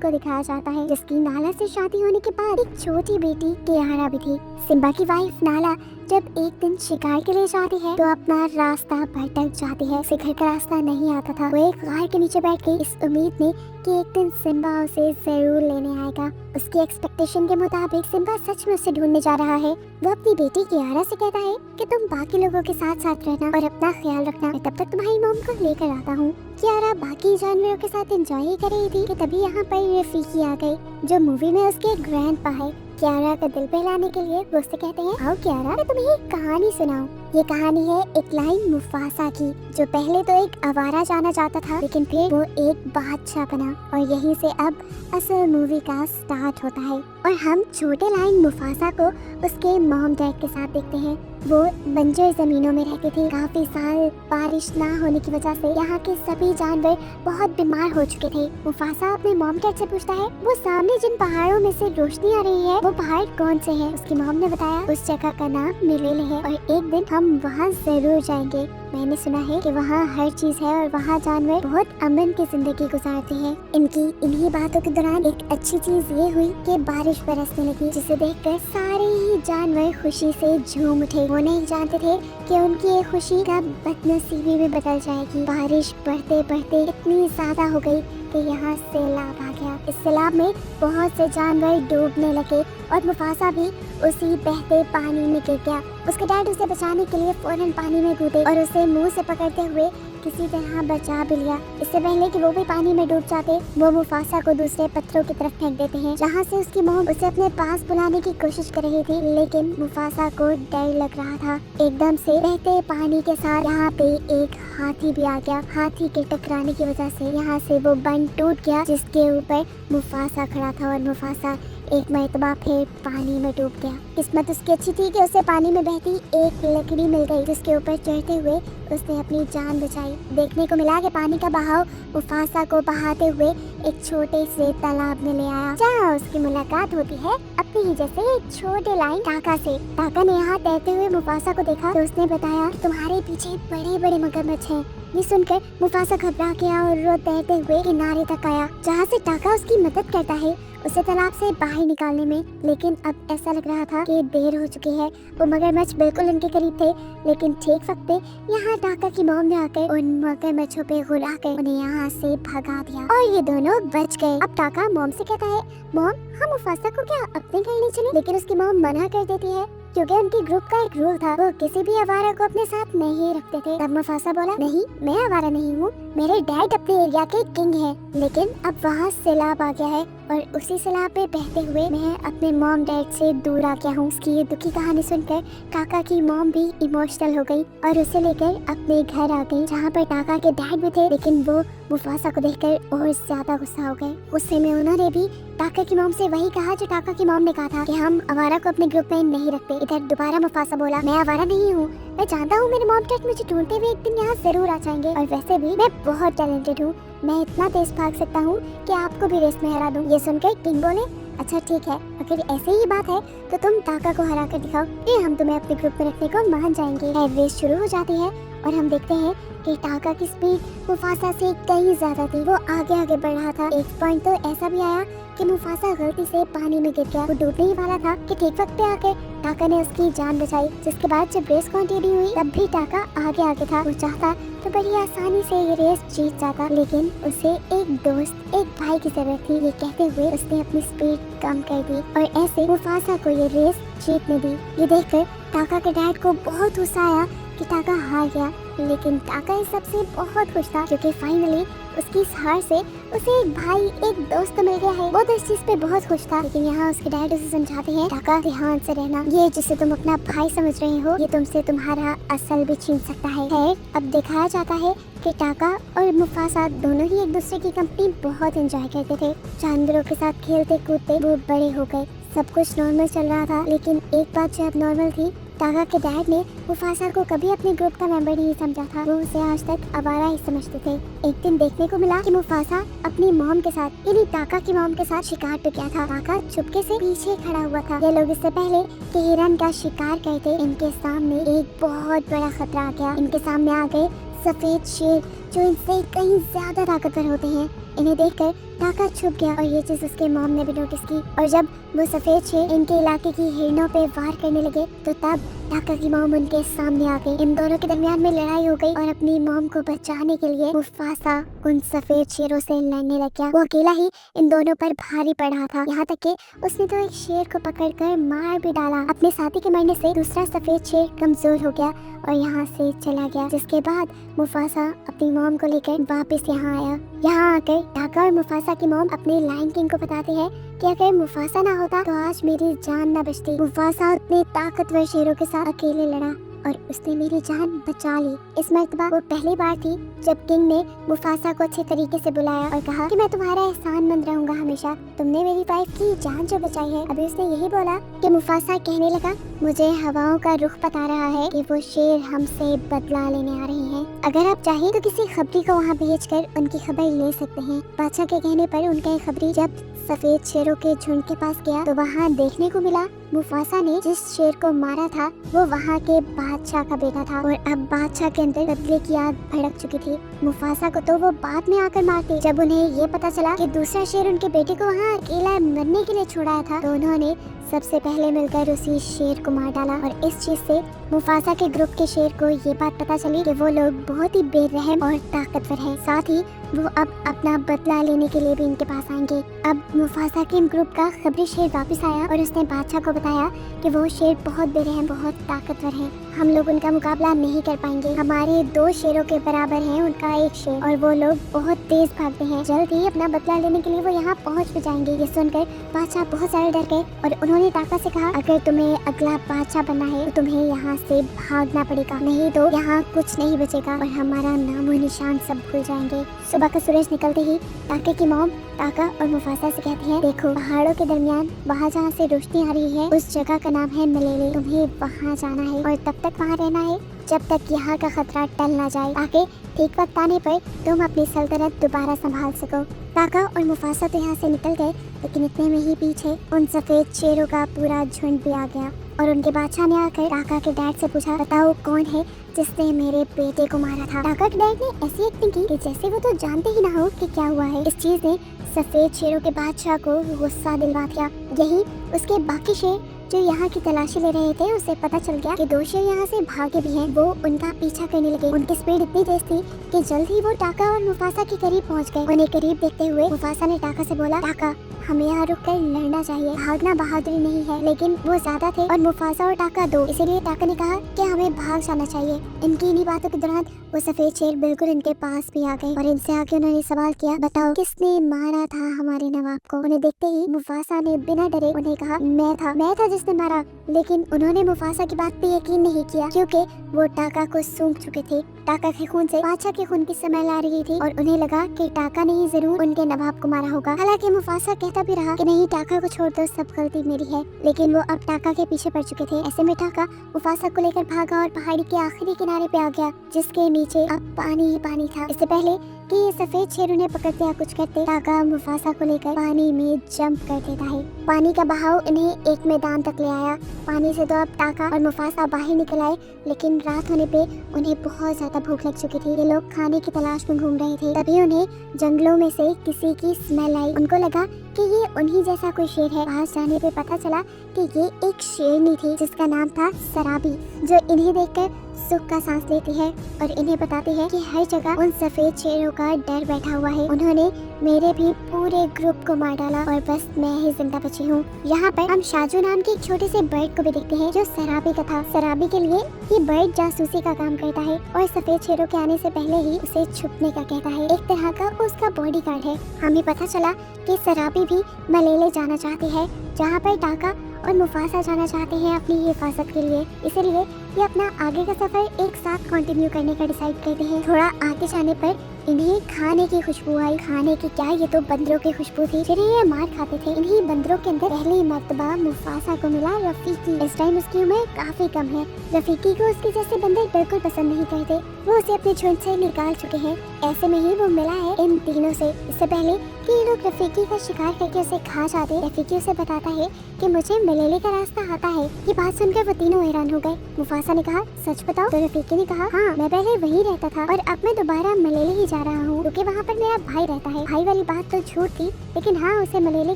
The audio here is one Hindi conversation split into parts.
को दिखाया जाता है जिसकी नाला से शादी होने के बाद एक छोटी बेटी कियारा भी थी। सिम्बा की वाइफ नाला जब एक दिन शिकार के लिए जाती है तो अपना रास्ता भटक जाती है। उसे घर का रास्ता नहीं आता था। वो एक गाय के नीचे बैठ के इस उम्मीद में कि एक दिन सिम्बा उसे जरूर लेने आएगा। उसकी एक्सपेक्टेशन के मुताबिक सिम्बा सच में उसे ढूंढने जा रहा है। वो अपनी बेटी कियारा से कहता है कि तुम बाकी लोगों के साथ साथ रहना और अपना ख्याल रखना, मैं तब तक तुम्हारी मॉम को लेकर आता हूँ। कियारा बाकी जानवरों के साथ एंजॉय ही कर रही थी कि तभी यहाँ पर रफीकी आ गई जो मूवी में उसके ग्रैंडपा है। कियारा का दिल बहलाने के लिए वो उससे कहते हैं, आओ कियारा, मैं तुम्हें एक कहानी सुनाऊं। ये कहानी है एक लाइन मुफासा की, जो पहले तो एक आवारा जाना जाता था लेकिन फिर वो एक बादशाह बना। और यहीं से अब असल मूवी का स्टार्ट होता है और हम छोटे लाइन मुफासा को उसके मॉम डैड के साथ देखते हैं। वो बंजर जमीनों में रहते थे। काफी साल बारिश ना होने की वजह से यहाँ के सभी जानवर बहुत बीमार हो चुके थे। मुफासा अपने मॉम डैड से पूछता है, वो सामने जिन पहाड़ों में से रोशनी आ रही है वो पहाड़ कौन से हैं? उसकी मॉम ने बताया, उस जगह का नाम मिलेले है और एक दिन हम वहाँ जरूर जाएंगे। मैंने सुना है कि वहाँ हर चीज है और वहाँ जानवर बहुत अमन की जिंदगी गुजारते हैं। इनकी इन्हीं बातों के दौरान एक अच्छी चीज ये हुई कि बारिश बरसने लगी, जिसे देखकर सारे ही जानवर खुशी से झूम उठे। वो नहीं जानते थे कि उनकी ये खुशी कब बदनसीबी में बदल जाएगी। बारिश बढ़ते बढ़ते इतनी ज्यादा हो गई कि यहाँ सैलाब आ गया। इस सैलाब में बहुत से जानवर डूबने लगे और मुफासा भी उसी बहते पानी में गिर गया। उसके डैड उसे बचाने के लिए फौरन पानी में कूदे और उसे मुंह से पकड़ते हुए किसी तरह बचा भी लिया। इससे पहले कि वो भी पानी में डूब जाते, वो मुफासा को दूसरे पत्थरों की तरफ फेंक देते हैं जहाँ से उसकी मॉम उसे अपने पास बुलाने की कोशिश कर रही थी, लेकिन मुफासा को डर लग रहा था। एकदम से बहते पानी के साथ यहाँ पे एक हाथी भी आ गया। हाथी के टकराने की वजह से यहाँ से वो बंद टूट गया जिसके ऊपर मुफासा खड़ा था और मुफासा एक मरतबा फिर पानी में डूब गया। किस्मत उसकी अच्छी थी कि उसे पानी में बहती एक लकड़ी मिल गई जिसके ऊपर चढ़ते हुए उसने अपनी जान बचाई। देखने को मिला कि पानी का बहाव मुफासा को बहाते हुए एक छोटे से तालाब में ले आया जहाँ उसकी मुलाकात होती है अपनी ही जैसे एक छोटे लाइन टाका से। टाका ने यहाँ तैरते हुए मुफासा को देखा तो उसने बताया, तुम्हारे पीछे बड़े बड़े मगरमच्छ हैं। ये सुनकर मुफासा घबरा गया और रो तैरते हुए किनारे तक आया जहाँ से टाका उसकी मदद करता है उसे तालाब से बाहर निकालने में। लेकिन अब ऐसा लग रहा था कि देर हो चुकी है। वो मगरमच्छ बिल्कुल उनके करीब थे लेकिन ठीक वक्त पे यहाँ टाका की मॉम ने आकर उन मगरमच्छों पे गुरा कर उन्हें यहाँ से भगा दिया और ये दोनों बच गए। अब टाका मॉम से कहता है, मॉम हम मुफासा को क्या अपने घर ले चले? लेकिन उसकी मॉम मना कर देती है क्योंकि उनके ग्रुप का एक रूल था, वो किसी भी आवारा को अपने साथ नहीं रखते थे। तब मुफासा बोला, नहीं मैं आवारा नहीं हूँ, मेरे डैड अपने एरिया के किंग हैं। लेकिन अब वहाँ सैलाब आ गया है और उसी सैलाब पे बहते हुए मैं अपने मॉम डैड से दूर आ गया हूँ। उसकी ये दुखी कहानी सुनकर टाका की मॉम भी इमोशनल हो गई और उसे लेकर अपने घर आ गई जहाँ पर टाका के डैड भी थे। लेकिन वो मुफासा को देखकर और ज्यादा गुस्सा हो गए। गुस्से में उन्होंने भी टाका की मॉम से वही कहा जो टाका की मॉम ने कहा था कि हम आवारा को अपने ग्रुप में नहीं रखते। इधर दोबारा मुफासा बोला, मैं आवारा नहीं हूँ, मैं जानता हूँ मेरे मॉम डैड मुझे ढूंढते हुए एक दिन यहाँ जरूर आ जाएंगे और वैसे भी मैं बहुत टैलेंटेड हूँ, मैं इतना तेज भाग सकता हूँ कि आपको भी रेस में हरा दूँ। ये सुनकर किंग बोले, अच्छा ठीक है, अगर ऐसे ही बात है तो तुम टाका को हरा कर दिखाओ, फिर हम तुम्हें अपने ग्रुप में रखने को मान जाएंगे। रेस शुरू हो जाती है और हम देखते हैं कि टाका की स्पीड मुफासा से कहीं ज्यादा थी। वो आगे आगे बढ़ रहा था। एक पॉइंट तो ऐसा भी आया कि मुफासा गलती से पानी में गिर गया। वो डूबने ही वाला था कि ठीक वक्त पे आके टाका ने उसकी जान बचाई। जिसके बाद जब रेस कंटिन्यू हुई तब भी टाका आगे आगे था। वो चाहता तो बड़ी आसानी से ये रेस जीत जाता, लेकिन उसे एक दोस्त, एक भाई की जरूरत थी। ये कहते हुए उसने अपनी स्पीड कम कर दी और ऐसे मुफासा को ये रेस जीतने दी। ये देखकर टाका के डैड को बहुत गुस्सा आया कि टाका हार गया, लेकिन टाका इस सबसे बहुत खुश था क्योंकि फाइनली उसकी इस हार से उसे एक भाई, एक दोस्त मिल गया है। वो तो इस चीज पे बहुत खुश था। लेकिन यहाँ उसके डैड उसे समझाते हैं, टाका ध्यान से रहना, ये जिसे तुम अपना भाई समझ रहे हो ये तुमसे तुम्हारा असल भी छीन सकता है। अब दिखाया जाता है कि टाका और मुफासा दोनों ही एक दूसरे की कंपनी बहुत एंजॉय करते थे। जानवरों के साथ खेलते कूदते वो बड़े हो गए। सब कुछ नॉर्मल चल रहा था, लेकिन एक बात जो अब नॉर्मल थी, टाका के डैड ने मुफासा को कभी अपने ग्रुप का मेंबर नहीं समझा था। वो उसे आज तक आवारा ही समझते थे। एक दिन देखने को मिला कि मुफासा अपनी मॉम के साथ, यानी टाका की मॉम के साथ शिकार पे गया था। टाका चुपके से पीछे खड़ा हुआ था। ये लोग इससे पहले कि हिरन का शिकार करते, इनके सामने एक बहुत बड़ा खतरा आ गया। इनके सामने आ गए सफेद शेर जो इनसे कहीं ज्यादा ताकतवर होते हैं। इन्हें देखकर टाका छुप गया और ये चीज उसके मॉम ने भी नोटिस की। और जब वो सफेद शेर इनके इलाके की हिरणों पे वार करने लगे तो तब टाका की मॉम उनके सामने आ गई। इन दोनों के दरमियान में लड़ाई हो गई और अपनी मॉम को बचाने के लिए मुफासा उन सफेद शेरों से लड़ने लग गया। वो अकेला ही इन दोनों पर भारी पड़ रहा था, यहाँ तक कि उसने तो एक शेर को पकड़कर मार भी डाला। अपने साथी के मरने से दूसरा सफेद शेर कमजोर हो गया और यहाँ से चला गया, जिसके बाद मुफासा अपनी मॉम को लेकर वापस यहाँ आया। यहाँ आकर टाका और मुफासा की मॉम अपने लायन किंग को बताती है कि अगर मुफासा ना होता तो आज मेरी जान ना बचती। मुफासा उतने ताकतवर शेरों के साथ अकेले लड़ा और उसने मेरी जान बचा ली। इस मर्तबा वो पहली बार थी जब किंग ने मुफासा को अच्छे तरीके से बुलाया और कहा कि मैं तुम्हारा एहसानमंद रहूंगा हमेशा, तुमने मेरी वाइफ की जान जो बचाई है। अभी उसने यही बोला कि मुफासा कहने लगा, मुझे हवाओं का रुख बता रहा है कि वो शेर हमसे बदला लेने आ रहे हैं। अगर आप चाहें तो किसी खबरी को वहाँ भेजकर उनकी खबर ले सकते हैं। बादशाह के कहने पर उनका एक खबरी जब सफेद शेरों के झुंड के पास गया तो वहाँ देखने को मिला मुफासा ने जिस शेर को मारा था वो वहाँ के बादशाह का बेटा था और अब बादशाह के अंदर बदले की आग भड़क चुकी थी। मुफासा को तो वो बाद में आकर मारते। जब उन्हें ये पता चला कि दूसरा शेर उनके बेटे को वहाँ अकेला मरने के लिए छोड़ाया था तो उन्होंने सबसे पहले मिलकर उसी शेर को मार डाला। और इस चीज से मुफासा के ग्रुप के शेर को ये बात पता चली कि वो लोग बहुत ही बेरहम और ताकतवर हैं। साथ ही वो अब अपना बदला लेने के लिए भी इनके पास आएंगे। अब मुफासा के ग्रुप का खबरी शेर वापस आया और उसने बादशाह को बताया कि वो शेर बहुत बेरहम बहुत ताकतवर है, हम लोग उनका मुकाबला नहीं कर पाएंगे। हमारे 2 शेरों के बराबर है उनका एक शेर और वो लोग बहुत तेज भागते हैं। जल्द ही अपना बदला लेने के लिए वो यहाँ पहुँच भी जाएंगे। ये सुनकर बादशाह बहुत ज्यादा डर गए और उन्होंने टाका से कहा, अगर तुम्हें अगला बादशाह बनना है तो तुम्हें यहाँ से भागना पड़ेगा, नहीं तो यहाँ कुछ नहीं बचेगा और हमारा नामो निशान सब भूल जाएंगे। सुबह का सूरज निकलते ही टाके की मॉम टाका और मुफासा से कहती है, देखो पहाड़ों के दरमियान वहाँ जहाँ से रोशनी आ रही है उस जगह का नाम है मलेले, तुम्हें वहाँ जाना है और तब तक वहाँ रहना है जब तक यहाँ का खतरा टल ना जाए, ताकि ठीक वक्त आने पर तुम अपनी सल्तनत दोबारा संभाल सको। टाका और मुफासा तो यहाँ से निकल गए, लेकिन इतने में ही पीछे उन सफेद शेरों का पूरा झुंड भी आ गया और उनके बादशाह ने आकर टाका के डैड से पूछा, बताओ कौन है जिसने मेरे बेटे को मारा था। टाका के डैड ने ऐसी एक्टिंग की कि जैसे वो तो जानते ही ना हो कि क्या हुआ है। इस चीज ने सफेद शेरों के बादशाह को गुस्सा दिलवा दिया। यही उसके बाकी शेर जो यहाँ की तलाशी ले रहे थे उसे पता चल गया कि 2 शेर यहाँ से भागे भी हैं। वो उनका पीछा करने लगे। उनकी स्पीड इतनी तेज थी कि जल्द ही वो टाका और मुफासा के करीब पहुँच गए। उन्हें करीब देखते हुए मुफासा ने टाका से बोला, टाका हमें यहाँ रुक कर लड़ना चाहिए, भागना बहादुरी नहीं है। लेकिन वो ज्यादा थे और मुफासा और टाका 2, इसीलिए टाका ने कहा कि हमें भाग जाना चाहिए। इनकी इन्हीं बातों के दौरान वो सफेद शेर बिल्कुल इनके पास भी आ गए और इनसे आके उन्होंने सवाल किया, बताओ किसने मारा था हमारे नवाब को। उन्हें देखते ही मुफासा ने बिना डरे उन्हें कहा, मैं था जिसने मारा। लेकिन उन्होंने मुफासा की बात पे यकीन नहीं किया क्योंकि वो टाका को सूंघ चुके थे। टाका के खून से बादशाह के खून की स्मेल आ रही थी और उन्हें लगा कि टाका ने ही जरूर उनके नवाब को मारा होगा। हालांकि मुफासा कहता भी रहा कि नहीं, टाका को छोड़ दो, सब गलती मेरी है। लेकिन वो अब टाका के पीछे पड़ चुके थे। ऐसे में टाका मुफासा को लेकर भागा और पहाड़ी के आखिरी किनारे पे आ गया जिसके नीचे अब पानी ही पानी था। इससे पहले कि ये सफेद शेर उन्हें पकड़ते या कुछ करते, टाका मुफासा को लेकर पानी में जंप कर देता है। पानी का बहाव इन्हें एक मैदान तक ले आया। पानी से तो अब टाका और मुफासा बाहर निकल आए, लेकिन रात होने पे उन्हें बहुत ज्यादा भूख लग चुकी थी। ये लोग खाने की तलाश में घूम रहे थे। तभी उन्हें जंगलों में से किसी की स्मेल आई। उनको लगा कि ये उन्हीं जैसा कोई शेर है। पास जाने पे पता चला कि ये एक शेरनी थी जिसका नाम था सराबी, जो इन्हें देखकर सुख का सांस लेती है और इन्हें बताती है कि हर जगह उन सफेद शेरों का डर बैठा हुआ है। उन्होंने मेरे भी पूरे ग्रुप को मार डाला और बस मैं ही जिंदा बची हूँ। यहाँ पर हम शाजू नाम के एक छोटे से बर्ड को भी देखते हैं जो सराबी का था। सराबी के लिए ये बर्ड जासूसी का काम करता है और सफेद शेरों के आने से पहले ही उसे छुपने का कहता है। एक तरह का उसका बॉडी गार्ड है। हमें पता चला कि सराबी भी मलेले जाना चाहती है, जहाँ पर टाका और मुफासा जाना चाहते हैं अपनी हिफाजत के लिए। इसीलिए ये अपना आगे का सफर एक साथ कंटिन्यू करने का डिसाइड करते हैं। थोड़ा आगे जाने पर इन्हें खाने की खुशबू आई। खाने की क्या, ये तो बंदरों की खुशबू थी जिन्हें ये मार खाते थे। इन्हीं बंदरों के अंदर पहली मर्तबा मुफासा को मिला रफीकी। इस टाइम उसकी उम्र काफी कम है। रफीकी को उसके जैसे बंदर बिल्कुल पसंद नहीं करते, वो उसे अपने झुंड से निकाल चुके हैं। ऐसे में ही वो मिला है इन तीनों से। इससे पहले कि ये लोग रफीकी का शिकार करके उसे खा जाते, रफीकी उसे बताता है कि मुझे मलेले का रास्ता आता है। ये बात सुनकर वो तीनों हैरान हो गए। मुफासा मुफासा ने कहा, सच बताओ? तो रफीकी ने कहा, हाँ मैं पहले वहीं रहता था और अब मैं दोबारा मलेले ही जा रहा हूँ क्योंकि वहाँ पर मेरा भाई रहता है। भाई वाली बात तो झूठ थी, लेकिन हाँ उसे मलेले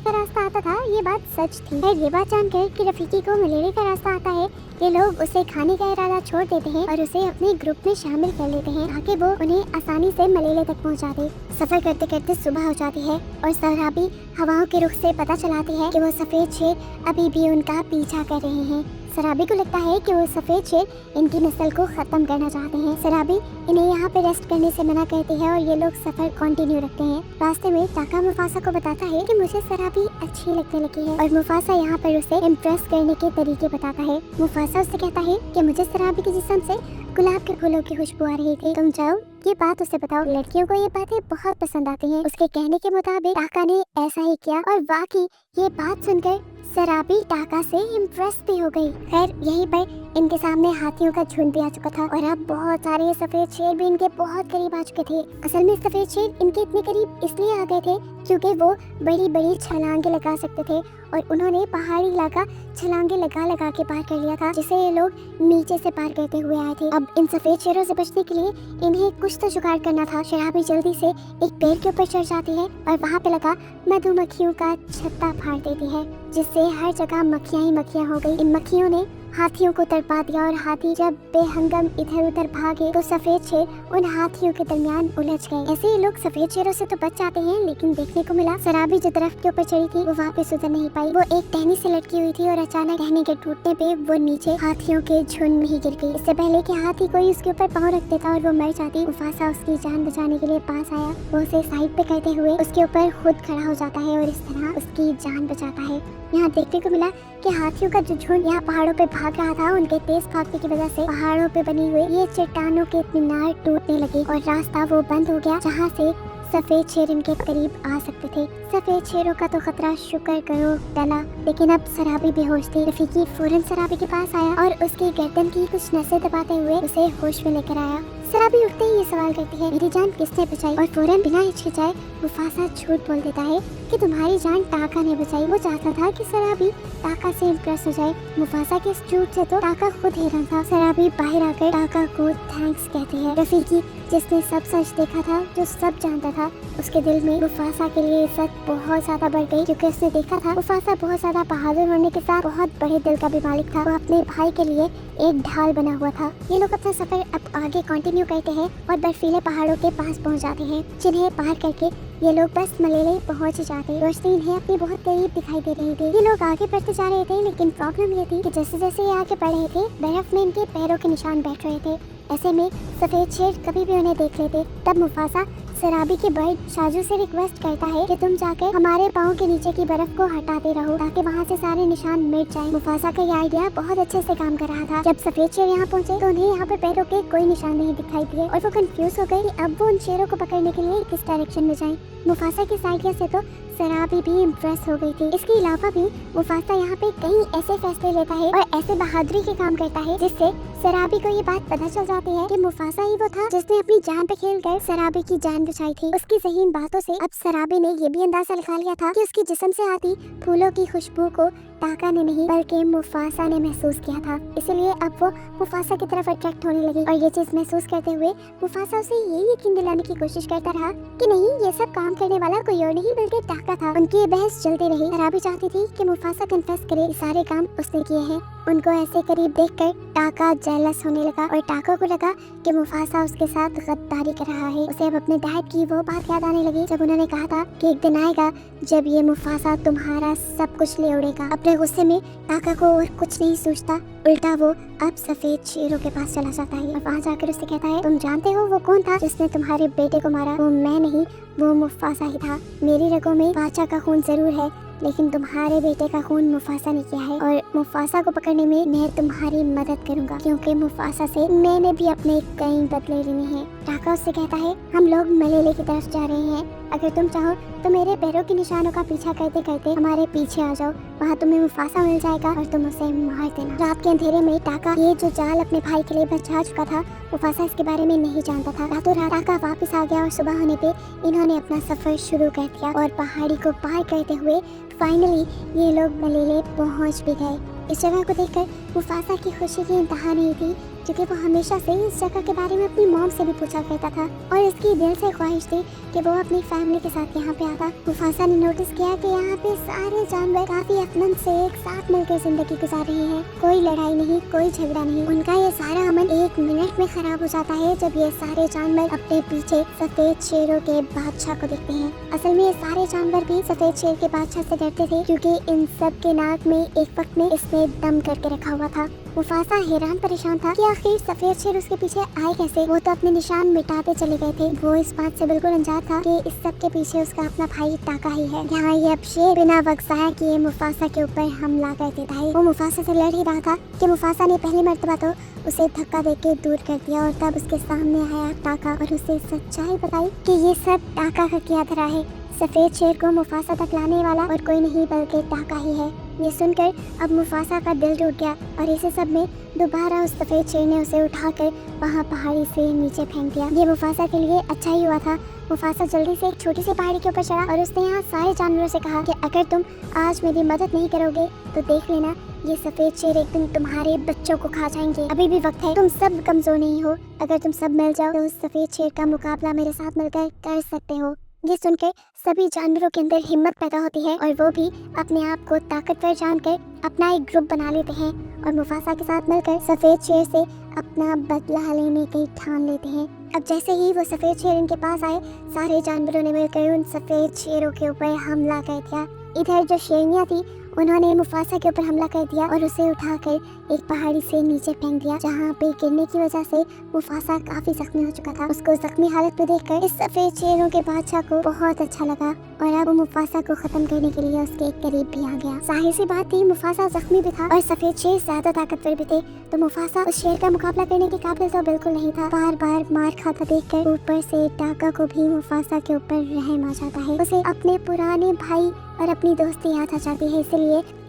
का रास्ता आता था, ये बात सच थी। फिर ये बात जानकर कि रफीकी को मलेले का रास्ता आता है, ये लोग उसे खाने का इरादा छोड़ देते हैं और उसे अपने ग्रुप में शामिल कर लेते हैं ताकि वो उन्हें आसानी से मलेले तक पहुंचा दे। सफर करते करते सुबह हो जाती है और सराबी हवाओं के रुख से पता चलाती है कि वो सफेद शेर अभी भी उनका पीछा कर रहे हैं। सराबी को लगता है कि वो सफेद शेर इनकी नस्ल को खत्म करना चाहते हैं। सराबी इन्हें यहाँ पे रेस्ट करने से मना करती है और ये लोग सफर कंटिन्यू रखते हैं। रास्ते में टाका मुफासा को बताता है कि मुझे सराबी अच्छी लगने लगी है और मुफासा यहाँ पर उसे इम्प्रेस करने के तरीके बताता है। मुफासा उससे कहता है कि मुझे सराबी के जिस्म से गुलाब के फूलों की खुशबू आ रही थी, तुम जाओ ये बात उसे बताओ। लड़कियों को ये बातें बहुत पसंद आती हैं। उसके कहने के मुताबिक टाका ने ऐसा ही किया और वाकई ये बात सुनकर सराबी टाका से इम्प्रेस भी हो गई। खैर यहीं पर इनके सामने हाथियों का झुंड भी आ चुका था और अब बहुत सारे सफेद शेर भी इनके बहुत करीब आ चुके थे। असल में सफेद शेर इनके इतने करीब इसलिए आ गए थे क्योंकि वो बड़ी बड़ी छलांगे लगा सकते थे और उन्होंने पहाड़ी इलाका छलांगे लगा के पार कर लिया था, जिसे ये लोग नीचे से पार करते हुए आए थे। अब इन सफेद शेरों से बचने के लिए इन्हें कुछ तो जुगाड़ करना था। शराबी जल्दी से एक पेड़ के ऊपर चढ़ जाती है और वहाँ पे लगा मधुमक्खियों का छत्ता फाड़ देती है, जिससे हर जगह मक्खियाँ ही मक्खियाँ हो गई। इन मक्खियों ने हाथियों को तड़पा दिया और हाथी जब बेहंगम इधर उधर भागे तो सफेद शेर उन हाथियों के दरमियान उलझ गए। ऐसे ही लोग सफेद शेरों से तो बच जाते हैं, लेकिन देखने को मिला सराबी जो दरख्त के ऊपर चढ़ी थी वो वापस उतर नहीं पाई। वो एक टहनी से लटकी हुई थी और अचानक टहनी के टूटने पे वो नीचे हाथियों के झुंड में ही गिर गई। इससे पहले कि हाथी कोई उसके ऊपर पाँव रख देता और वो मर जाती, मुफासा उसकी जान बचाने के लिए पास आया। वो उसे साइड पे करते हुए उसके ऊपर खुद खड़ा हो जाता है और इस तरह उसकी जान बचाता है। यहाँ देखने को मिला कि हाथियों का जो झुंड यहाँ पहाड़ों पे भाग रहा था, उनके तेज भागने की वजह से पहाड़ों पे बनी हुई ये चट्टानों के मीनार टूटने लगे और रास्ता वो बंद हो गया जहाँ से सफेद शेर इनके करीब आ सकते थे। सफेद शेरों का तो खतरा शुक्र करो टला, लेकिन अब सराबी बेहोश थी। रफीकी फौरन सराबी के पास आया और उसकी गर्दन की कुछ नसें दबाते हुए उसे होश में लेकर आया। सराबी उठते ही ये सवाल करती है, मेरी जान किसने बचाई? और फौरन बिना हिचकिचाए मुफासा झूठ बोल देता है कि तुम्हारी जान टाका ने बचाई। वो चाहता था कि सराबी टाका से इम्प्रेस हो जाए। मुफासा के इस झूठ से तो टाका खुद हैरान था। सराबी बाहर आकर टाका को थैंक्स कहती है। रफीकी जिसने सब सच देखा था, जो सब जानता था, उसके दिल में मुफासा के लिए इज्जत बहुत ज्यादा बढ़ गई क्योंकि उसने देखा था मुफासा बहुत ज्यादा बहादुर होने के साथ बहुत बड़े दिल का भी मालिक था। वो अपने भाई के लिए एक ढाल बना हुआ था। ये लोग अपना सफर अब आगे कंटिन्यू करते हैं और बर्फीले पहाड़ों के पास पहुंच जाते हैं, जिन्हें पार करके ये लोग बस मलेले पहुंच जाते। रोशनी इन्हें अपनी बहुत करीब दिखाई दे रही थी। ये लोग आगे बढ़ते जा रहे थे, लेकिन प्रॉब्लम ये थी कि जैसे जैसे ये आगे बढ़ रहे थे बर्फ में इनके पैरों के निशान बैठ रहे थे। ऐसे में सफेद शेर कभी भी उन्हें देख लेते। तब मुफासा सराबी के बर्ड शाजू से रिक्वेस्ट करता है कि तुम जाकर हमारे पाँव के नीचे की बर्फ को हटाते रहो ताकि वहाँ से सारे निशान मिट जाएं। मुफासा का ये आइडिया बहुत अच्छे से काम कर रहा था। जब सफेद शेर यहाँ पहुँचे तो उन्हें यहाँ पे पैरों के कोई निशान नहीं दिखाई दिए और वो कंफ्यूज हो गए कि अब वो उन शेरों को पकड़ने के लिए किस डायरेक्शन में जाएं। मुफासा की इस आइडिया से तो सराबी भी इम्प्रेस हो गई थी। इसके अलावा भी मुफासा यहाँ पे कई ऐसे फैसले लेता है और ऐसे बहादुरी के काम करता है जिससे सराबी को ये बात पता चल जाती है कि मुफासा ही वो था जिसने अपनी जान पे खेलकर सराबी की जान बचाई थी। उसकी ज़हीन बातों से अब सराबी ने ये भी अंदाजा लगा लिया था कि उसकी जिस्म से आती फूलों की खुशबू को टाका ने नहीं बल्कि मुफासा ने महसूस किया था। इसलिए अब वो मुफासा की तरफ अट्रैक्ट होने लगी और ये चीज महसूस करते हुए मुफासा उसे ये यकीन दिलाने की कोशिश करता रहा कि नहीं, ये सब काम करने वाला कोई और नहीं बल्कि टाका था। उनकी ये बहस चलती रही। सराबी चाहती थी कि मुफासा कन्फेस करे सारे काम उसने किए हैं। उनको ऐसे करीब देखकर टाका जेलस होने लगा और टाका को लगा कि मुफासा उसके साथ गद्दारी कर रहा है। उसे अब अपने डैड की वो बात याद आने लगी जब उन्होंने कहा था कि एक दिन आएगा जब ये मुफासा तुम्हारा सब कुछ ले उड़ेगा। अपने गुस्से में टाका को और कुछ नहीं सोचता, उल्टा वो अब सफेद शेरों के पास चला जाता है और वहाँ जाकर उससे कहता है, तुम जानते हो वो कौन था जिसने तुम्हारे बेटे को मारा? वो मैं नहीं, वो मुफासा ही था। मेरी रगों में बादशाह का खून जरूर है, लेकिन तुम्हारे बेटे का खून मुफासा ने किया है और मुफासा को पकड़ने में मैं तुम्हारी मदद करूंगा क्योंकि मुफासा से मैंने भी अपने कई बदले लेने हैं। टाका उससे कहता है, हम लोग मलेले की तरफ जा रहे हैं, अगर तुम चाहो तो मेरे पैरों के निशानों का पीछा करते करते हमारे पीछे आ जाओ, वहाँ तुम्हें मुफासा मिल जाएगा और तुम उसे मार देना। रात के अंधेरे में टाका ये जो जाल अपने भाई के लिए बचा चुका था, मुफासा इसके बारे में नहीं जानता था। रातों रात टाका वापस आ गया और सुबह होने पे इन्होंने अपना सफर शुरू कर दिया और पहाड़ी को पार करते हुए फाइनली ये लोग मलेले पहुंच भी गए। इस जगह को देखकर मुफासा की खुशी की इंतहा नहीं थी, क्योंकि वो हमेशा से इस जगह के बारे में अपनी मॉम से भी पूछा करता था और इसकी दिल से ख्वाहिश थी कि वो अपनी फैमिली के साथ यहाँ पे आता। मुफासा ने नोटिस किया कि यहाँ पे सारे जानवर काफी अमन से एक साथ मिलकर जिंदगी गुजार रहे हैं। कोई लड़ाई नहीं, कोई झगड़ा नहीं। उनका ये सारा अमन 1 मिनट में खराब हो जाता है जब ये सारे जानवर अपने पीछे सफेद शेरों के बादशाह को देखते हैं। असल में ये सारे जानवर भी सफेद शेर के बादशाह से डरते थे, क्योंकि इन सब के नाक में एक वक्त में इसने दम करके रखा हुआ था। मुफासा हैरान परेशान था कि आखिर सफेद शेर उसके पीछे आए कैसे। वो तो अपने निशान मिटाते चले गए थे। वो इस बात से बिल्कुल अनजान था कि इस सब के पीछे उसका अपना भाई टाका ही है। यहाँ ये अब शेर बिना वक्त ज़ाया किए मुफासा के ऊपर हमला कर देता है। वो मुफासा से लड़ ही रहा था कि मुफासा ने पहली मर्तबा तो उसे धक्का देके दूर कर दिया और तब उसके सामने आया टाका और उसे सच्चाई बताई कि ये सब टाका का किया धरा है। सफेद शेर को मुफासा तक लाने वाला और कोई नहीं बल्कि टाका ही है। ये सुनकर अब मुफासा का दिल टूट गया और इसी सब में दोबारा उस सफेद शेर ने उसे उठाकर वहाँ पहाड़ी से नीचे फेंक दिया। ये मुफासा के लिए अच्छा ही हुआ था। मुफासा जल्दी से एक छोटी सी पहाड़ी के ऊपर चढ़ा और उसने यहाँ सारे जानवरों से कहा कि अगर तुम आज मेरी मदद नहीं करोगे तो देख लेना ये सफेद शेर एक दिन तुम्हारे बच्चों को खा जाएंगे। अभी भी वक्त है, तुम सब कमजोर नहीं हो। अगर तुम सब मिल जाओ तो उस सफेद शेर का मुकाबला मेरे साथ मिलकर कर सकते हो। ये सुनकर सभी जानवरों के अंदर हिम्मत पैदा होती है और वो भी अपने आप को ताकतवर जानकर अपना एक ग्रुप बना लेते हैं और मुफासा के साथ मिलकर सफेद शेर से अपना बदला लेने की ठान लेते हैं। अब जैसे ही वो सफेद शेर इनके पास आए, सारे जानवरों ने मिलकर उन सफेद शेरों के ऊपर हमला कर दिया। इधर जो शेरनियाँ थी उन्होंने मुफासा के ऊपर हमला कर दिया और उसे उठाकर एक पहाड़ी से नीचे फेंक दिया, जहाँ पे गिरने की वजह से मुफासा काफी जख्मी हो चुका था। उसको जख्मी हालत में देखकर इस सफेद शेरों के बादशाह को बहुत अच्छा लगा और अब वो मुफासा को खत्म करने के लिए उसके करीब भी आ गया। जाहिर सी बात थी, मुफासा जख्मी भी था और सफेद शेर ज्यादा ताकतवर भी थे, तो मुफासा उस शेर का मुकाबला करने के काबिल तो बिल्कुल नहीं था। बार बार मार खाता देखकर ऊपर से टाका को भी मुफासा के ऊपर रहम आ जाता है। उसे अपने पुराने भाई और अपनी दोस्ती याद आ जाती है,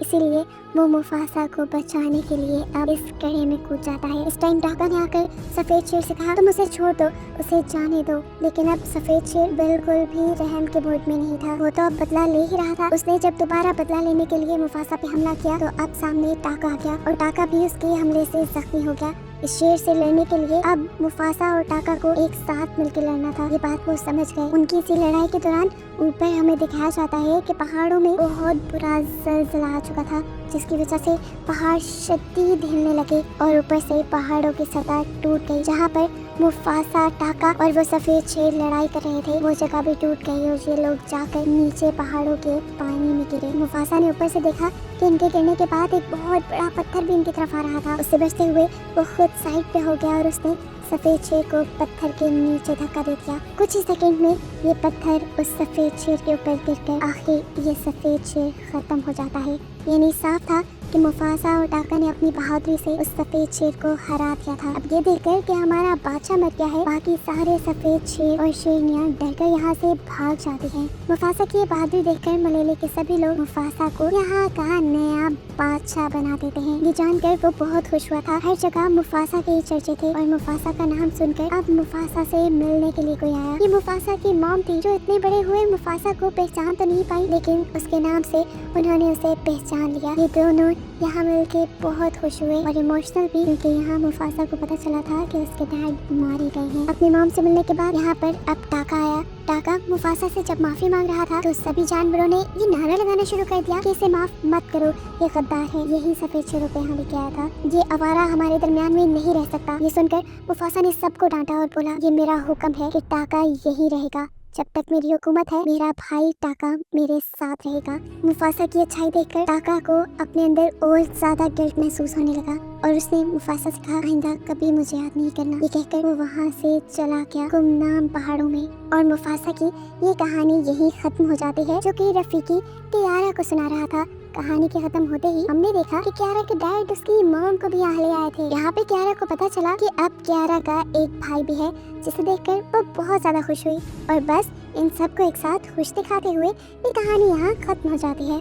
इसीलिए वो मुफासा को बचाने के लिए अब इस कड़े में कूद जाता है। इस टाइम टाका ने आकर सफेद शेर से कहा, तुम उसे छोड़ दो, उसे जाने दो। लेकिन अब सफेद शेर बिल्कुल भी रहम के मूड में नहीं था। वो तो अब बदला ले ही रहा था। उसने जब दोबारा बदला लेने के लिए मुफासा पे हमला किया तो अब सामने टाका आ गया और टाका भी उसके हमले से जख्मी हो गया। इस शेर से लड़ने के लिए अब मुफासा और टाका को एक साथ मिलकर लड़ना था। ये बात वो समझ गए। उनकी इसी लड़ाई के दौरान ऊपर हमें दिखाया जाता है कि पहाड़ों में बहुत बुरा ज़लज़ला आ चुका था, जिसकी वजह से पहाड़ शदीद हिलने लगे और ऊपर से पहाड़ों की सतह टूट गई। जहाँ पर मुफासा, टाका और वो सफेद शेर लड़ाई कर रहे थे, वो जगह भी टूट गई और ये लोग जाकर नीचे पहाड़ों के पानी में गिरे। मुफासा ने ऊपर से देखा कि इनके गिरने के बाद एक बहुत बड़ा पत्थर भी इनकी तरफ आ रहा था। उससे बचते हुए वो खुद साइड पे हो गया और उसने सफेद शेर को पत्थर के नीचे धक्का दे दिया। कुछ ही सेकंड में ये पत्थर उस सफेद शेर के ऊपर गिरकर आखिर ये सफेद शेर खत्म हो जाता है। यानी साफ था कि मुफासा और टाका ने अपनी बहादुरी से उस सफेद शेर को हरा दिया था। अब ये देखकर कि हमारा बादशाह मर गया है, बाकी सारे सफेद शेर और शेरनियाँ डरकर यहाँ से भाग जाती हैं। मुफासा की ये बहादुरी देखकर मलेले के सभी लोग मुफासा को यहाँ का नया बादशाह बना देते हैं। ये जानकर वो बहुत खुश हुआ था। हर जगह मुफासा के ही चर्चे थे और मुफासा का नाम सुनकर अब मुफासा से मिलने के लिए कोई आया। ये मुफासा की मॉम थी, जो इतने बड़े हुए मुफासा को पहचान तो नहीं पाई, लेकिन उसके नाम से उन्होंने उसे पहचान लिया। ये दोनों यहाँ मिलके बहुत खुश हुए और इमोशनल भी, क्योंकि यहाँ मुफासा को पता चला था कि उसके डैड मारे गए हैं। अपनी मॉम से मिलने के बाद यहाँ पर अब टाका आया। टाका मुफासा से जब माफी मांग रहा था तो सभी जानवरों ने ये नारा लगाना शुरू कर दिया कि इसे माफ मत करो, ये गद्दार है। यही सफेद शेरों पे यहाँ लेके आया था, ये आवारा हमारे दरमियान में नहीं रह सकता। ये सुनकर मुफासा ने सबको डांटा और बोला, ये मेरा हुक्म है कि टाका यही रहेगा, जब तक मेरी हुकूमत है मेरा भाई टाका मेरे साथ रहेगा। मुफासा की अच्छाई देखकर टाका को अपने अंदर और ज्यादा गिल्ट महसूस होने लगा और उसने मुफासा से कहा, आइंदा कभी मुझे याद नहीं करना। ये कहकर वो वहाँ से चला गया गुमनाम पहाड़ों में। और मुफासा की ये कहानी यही खत्म हो जाती है, जो कि रफीकी कियारा को सुना रहा था। कहानी के खत्म होते ही हमने देखा कि कियारा के डैड उसकी मॉम को भी यहाँ ले आए थे। यहाँ पे कियारा को पता चला कि अब कियारा का एक भाई भी है, जिसे देखकर वो बहुत ज्यादा खुश हुई। और बस इन सबको एक साथ खुश दिखाते हुए ये कहानी यहाँ खत्म हो जाती है।